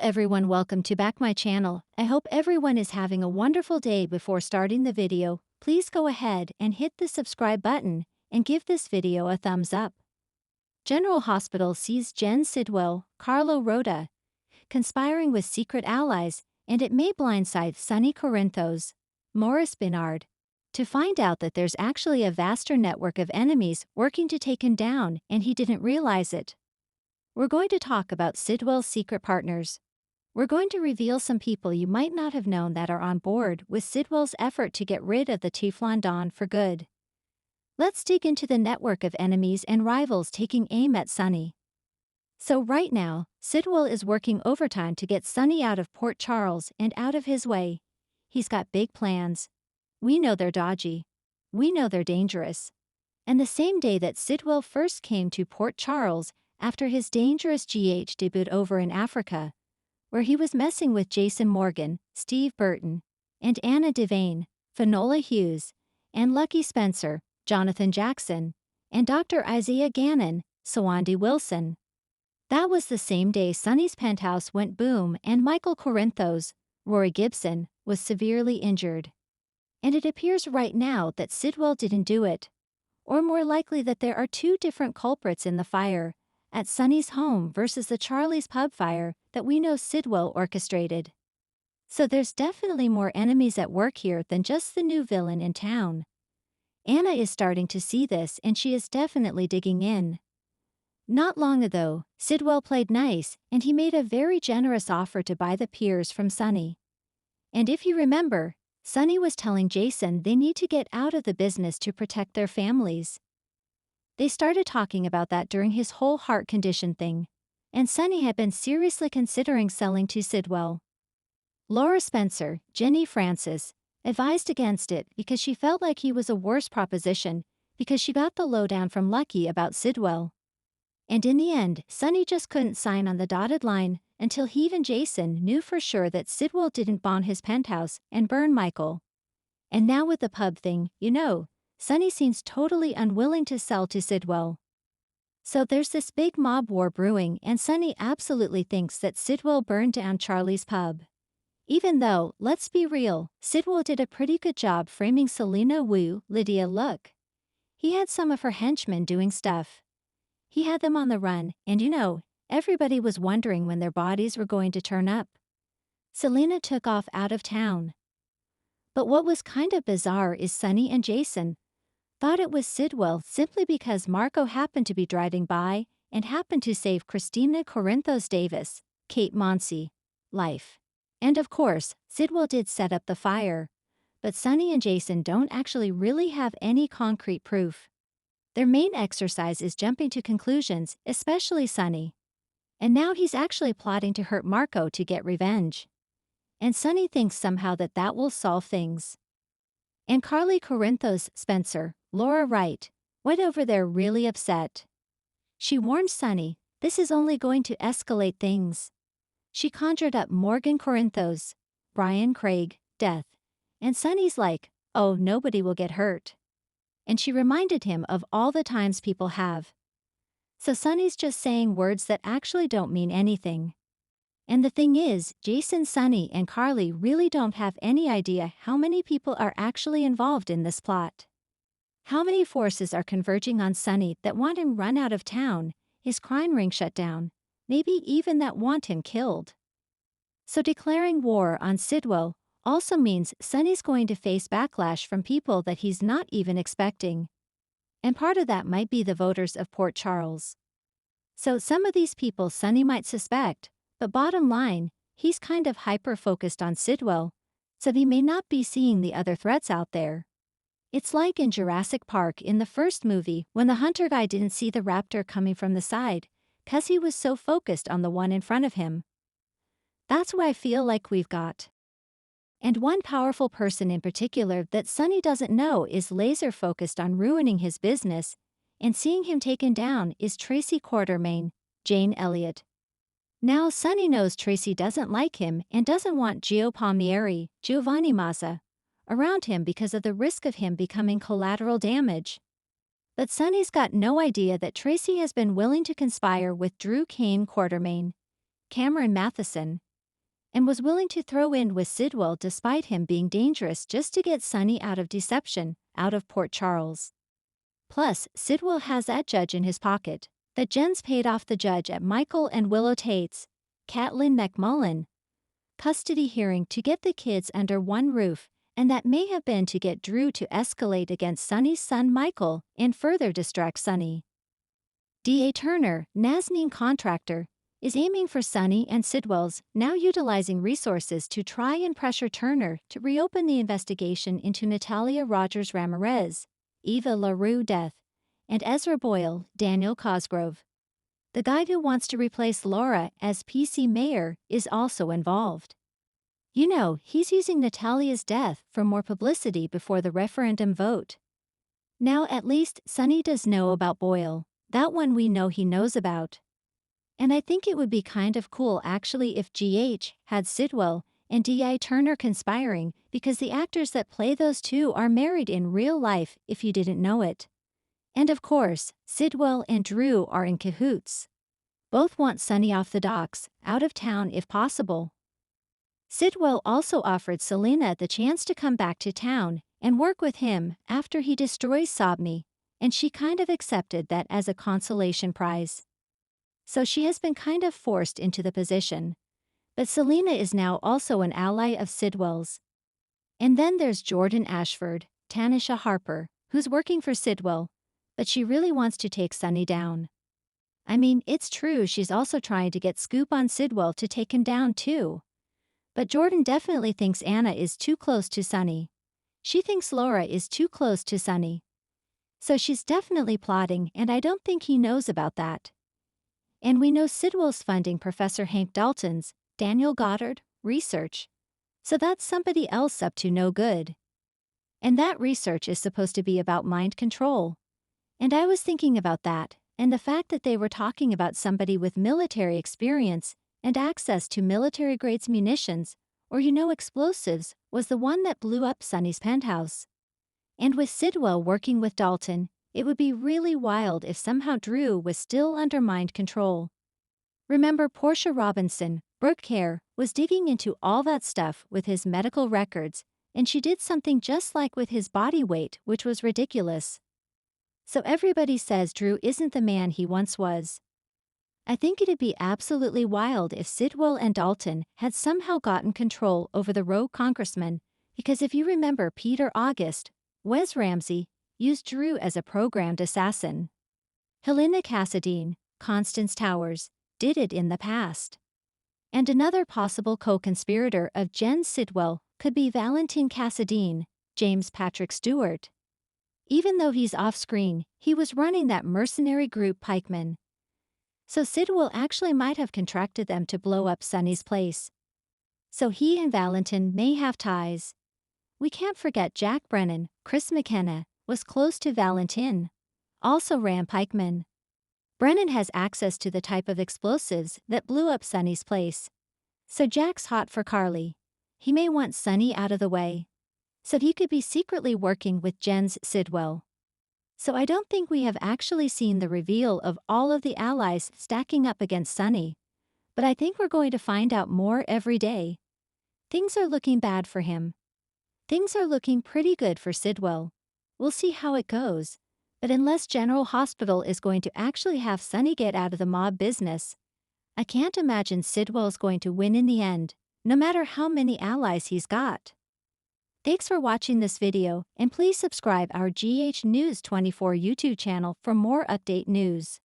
everyone, welcome to back my channel. I hope everyone is having a wonderful day. Before starting the video, please go ahead and hit the subscribe button and give this video a thumbs up. General Hospital sees Jen Sidwell, Carlo Rhoda, conspiring with secret allies, and it may blindside Sonny Corinthos, Morris Bernard, to find out that there's actually a vaster network of enemies working to take him down and he didn't realize it. We're going to talk about Sidwell's secret partners. We're going to reveal some people you might not have known that are on board with Sidwell's effort to get rid of the Teflon Don for good. Let's dig into the network of enemies and rivals taking aim at Sonny. So right now, Sidwell is working overtime to get Sonny out of Port Charles and out of his way. He's got big plans. We know they're dodgy. We know they're dangerous. And the same day that Sidwell first came to Port Charles, after his dangerous GH debut over in Africa, where he was messing with Jason Morgan, Steve Burton, and Anna Devane, Finola Hughes, and Lucky Spencer, Jonathan Jackson, and Dr. Isaiah Gannon, Sawandi Wilson. That was the same day Sonny's penthouse went boom and Michael Corinthos, Rory Gibson, was severely injured. And it appears right now that Sidwell didn't do it, or more likely that there are two different culprits in the fire, at Sonny's home versus the Charlie's Pub fire that we know Sidwell orchestrated. So there's definitely more enemies at work here than just the new villain in town. Anna is starting to see this and she is definitely digging in. Not long ago, Sidwell played nice and he made a very generous offer to buy the Piers from Sonny. And if you remember, Sonny was telling Jason they need to get out of the business to protect their families. They started talking about that during his whole heart condition thing, and Sonny had been seriously considering selling to Sidwell. Laura Spencer, Jenny Francis, advised against it because she felt like he was a worse proposition because she got the lowdown from Lucky about Sidwell. And in the end, Sonny just couldn't sign on the dotted line until he and Jason knew for sure that Sidwell didn't bomb his penthouse and burn Michael. And now with the pub thing, Sonny seems totally unwilling to sell to Sidwell. So there's this big mob war brewing and Sonny absolutely thinks that Sidwell burned down Charlie's Pub. Even though, let's be real, Sidwell did a pretty good job framing Selena Wu, Lydia Look. He had some of her henchmen doing stuff. He had them on the run, and everybody was wondering when their bodies were going to turn up. Selena took off out of town. But what was kind of bizarre is Sonny and Jason thought it was Sidwell simply because Marco happened to be driving by and happened to save Christina Corinthos Davis, Kate Monsey, life. And of course, Sidwell did set up the fire. But Sonny and Jason don't actually really have any concrete proof. Their main exercise is jumping to conclusions, especially Sonny. And now he's actually plotting to hurt Marco to get revenge. And Sonny thinks somehow that will solve things. And Carly Corinthos Spencer, Laura Wright, went over there really upset. She warned Sonny, this is only going to escalate things. She conjured up Morgan Corinthos, Brian Craig, death. And Sonny's like, oh, nobody will get hurt. And she reminded him of all the times people have. So Sonny's just saying words that actually don't mean anything. And the thing is, Jason, Sonny, and Carly really don't have any idea how many people are actually involved in this plot. How many forces are converging on Sonny that want him run out of town, his crime ring shut down, maybe even that want him killed. So declaring war on Sidwell also means Sonny's going to face backlash from people that he's not even expecting. And part of that might be the voters of Port Charles. So some of these people Sonny might suspect, but bottom line, he's kind of hyper-focused on Sidwell, so he may not be seeing the other threats out there. It's like in Jurassic Park in the first movie when the hunter guy didn't see the raptor coming from the side, 'cause he was so focused on the one in front of him. That's what I feel like we've got. And one powerful person in particular that Sonny doesn't know is laser-focused on ruining his business, and seeing him taken down is Tracy Quartermain, Jane Elliott. Now Sonny knows Tracy doesn't like him and doesn't want Gio Palmieri, Giovanni Mazza, around him because of the risk of him becoming collateral damage. But Sonny's got no idea that Tracy has been willing to conspire with Drew Kane Quartermain, Cameron Matheson, and was willing to throw in with Sidwell despite him being dangerous just to get Sonny out of deception, out of Port Charles. Plus, Sidwell has that judge in his pocket. That Jens paid off the judge at Michael and Willow Tate's, Caitlin McMullen, custody hearing to get the kids under one roof, and that may have been to get Drew to escalate against Sonny's son Michael and further distract Sonny. D.A. Turner, Nazneen contractor, is aiming for Sonny and Sidwell's, now utilizing resources to try and pressure Turner to reopen the investigation into Natalia Rogers Ramirez, Eva LaRue death, and Ezra Boyle, Daniel Cosgrove. The guy who wants to replace Laura as PC mayor is also involved. You know, he's using Natalia's death for more publicity before the referendum vote. Now at least Sonny does know about Boyle, that one we know he knows about. And I think it would be kind of cool actually if GH had Sidwell and D.I. Turner conspiring, because the actors that play those two are married in real life if you didn't know it. And of course, Sidwell and Drew are in cahoots. Both want Sonny off the docks, out of town if possible. Sidwell also offered Selena the chance to come back to town and work with him after he destroys Sobney, and she kind of accepted that as a consolation prize. So she has been kind of forced into the position. But Selena is now also an ally of Sidwell's. And then there's Jordan Ashford, Tanisha Harper, who's working for Sidwell, but she really wants to take Sonny down. I mean, it's true she's also trying to get scoop on Sidwell to take him down too. But Jordan definitely thinks Anna is too close to Sonny. She thinks Laura is too close to Sonny. So she's definitely plotting, and I don't think he knows about that. And we know Sidwell's funding Professor Hank Dalton's, Daniel Goddard, research. So that's somebody else up to no good. And that research is supposed to be about mind control. And I was thinking about that, and the fact that they were talking about somebody with military experience and access to military-grade munitions, or explosives, was the one that blew up Sonny's penthouse. And with Sidwell working with Dalton, it would be really wild if somehow Drew was still under mind control. Remember Portia Robinson, Brooke Care, was digging into all that stuff with his medical records, and she did something just like with his body weight, which was ridiculous. So everybody says Drew isn't the man he once was. I think it'd be absolutely wild if Sidwell and Dalton had somehow gotten control over the rogue congressman, because if you remember Peter August, Wes Ramsey used Drew as a programmed assassin. Helena Cassadine, Constance Towers, did it in the past. And another possible co-conspirator of Jen Sidwell could be Valentine Cassadine, James Patrick Stewart. Even though he's off-screen, he was running that mercenary group Pikeman. So Sidwell actually might have contracted them to blow up Sonny's place. So he and Valentine may have ties. We can't forget Jack Brennan, Chris McKenna, was close to Valentine. Also ran Pikeman. Brennan has access to the type of explosives that blew up Sonny's place. So Jack's hot for Carly. He may want Sonny out of the way. So he could be secretly working with Jens Sidwell. So I don't think we have actually seen the reveal of all of the allies stacking up against Sonny. But I think we're going to find out more every day. Things are looking bad for him. Things are looking pretty good for Sidwell. We'll see how it goes. But unless General Hospital is going to actually have Sonny get out of the mob business, I can't imagine Sidwell's going to win in the end, no matter how many allies he's got. Thanks for watching this video, and please subscribe our GH News 24 YouTube channel for more update news.